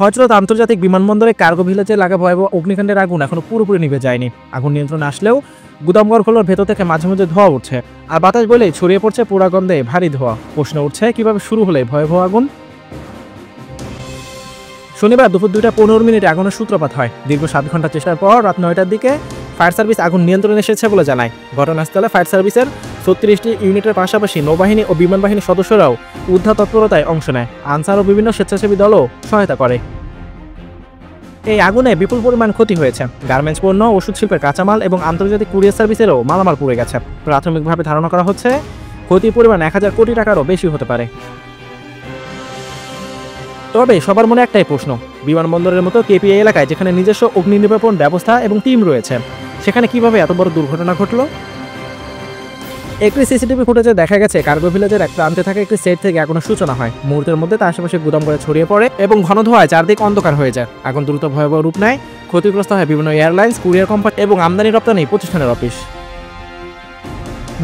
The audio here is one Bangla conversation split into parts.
হযরত আন্তর্জাতিক বিমানবন্দরে কার্গো ভিলেজে লাগা ভয়াবহ অগ্নিকাণ্ডের আগুন এখনো পুরোপুরি নিভে যায়নি। আগুন নিয়ন্ত্রণে আসলেও গুদামঘরগুলোর ভেতর থেকে মাঝে মাঝে ধোঁয়া উঠছে, আর বাতাস বলেই ছড়িয়ে পড়ছে পোড়া গন্ধে ভারী ধোঁয়া। প্রশ্ন উঠছে, কিভাবে শুরু হলে ভয়াবহ আগুন? শনিবার দুপুর 2:15 আগুনের সূত্রপাত হয়। দীর্ঘ 7 ঘন্টা চেষ্টার পর রাত 9টার দিকে ফায়ার সার্ভিস আগুন নিয়ন্ত্রণে এসেছে বলে জানায়। ঘটনাস্থলে ফায়ার সার্ভিসের 36টি ইউনিটের পাশাপাশি নৌবাহিনী ও বিমান বাহিনীর সদস্যরাও উদ্ধার তৎপরতায় অংশ নেয়। আনসার ও বিভিন্ন স্বেচ্ছাসেবী দলও সহায়তা করে। এই আগুনে বিপুল পরিমাণ ক্ষতি হয়েছে। গার্মেন্টস পণ্য, ওষুধ শিল্পের কাঁচামাল এবং আন্তর্জাতিক কুরিয়ার সার্ভিসেরও মালামাল পুড়ে গেছে। প্রাথমিকভাবে ধারণা করা হচ্ছে ক্ষতির পরিমাণ 1000 কোটি টাকারও বেশি হতে পারে। তবে সবার মনে একটাই প্রশ্ন, বিমানবন্দরের মতো কেপিআই এলাকায় যেখানে নিজস্ব অগ্নি নির্বাপন ব্যবস্থা এবং টিম রয়েছে, সেখানে কিভাবে এত বড় দুর্ঘটনা ঘটল? একটি সিসিটিভি ফুটেজে দেখা গেছে কার্গো ভিলেজের এক প্রান্তে থাকা একটি সেট থেকে আগুনের সূচনা হয়। মুহূর্তের মধ্যে তা আশেপাশে গুদাম করে ছড়িয়ে পড়ে এবং ঘন ধোঁয়ায় চারদিক অন্ধকার হয়ে যায়। আগুন দ্রুত ভয়াবহ রূপ নেয়। ক্ষতিগ্রস্ত হয় বিভিন্ন এয়ারলাইন্স, কুরিয়ার কোম্পানি এবং আমদানি রপ্তানি প্রতিষ্ঠানের অফিস।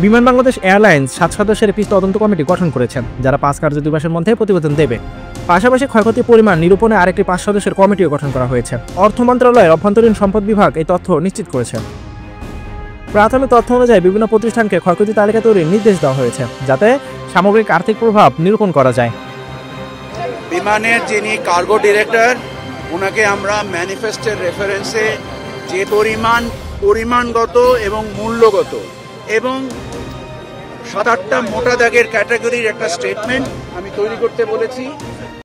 বিমান বাংলাদেশ এয়ারলাইন্স 7 সদস্যের একটি তদন্ত কমিটি গঠন করেছেন, যারা 5 কার্য দিবসের মধ্যে প্রতিবেদন দেবে। পাশাপাশি ক্ষয়ক্ষতির পরিমাণ নিরূপণে আরেকটি 5 সদস্যের কমিটিও গঠন করা হয়েছে। অর্থ মন্ত্রণালয়ের অভ্যন্তরীণ সম্পদ বিভাগ এই তথ্য নিশ্চিত করেছে। প্রাথমিক তথ্য অনুযায়ী বিভিন্ন প্রতিষ্ঠানকে ক্ষয়ক্ষতি তালিকা তৈরির নির্দেশ দেওয়া হয়েছে, যাতে সামগ্রিক আর্থিক প্রভাব নিরূপণ করা যায়। বিমানের যিনি কার্গো ডিরেক্টর, ওনাকে আমরা ম্যানিফেস্টের রেফারেন্সে যে পরিমাণগত এবং মূল্যগত এবং 7-8টা মোটা দাগের ক্যাটাগরির একটা স্টেটমেন্ট আমি তৈরি করতে বলেছি।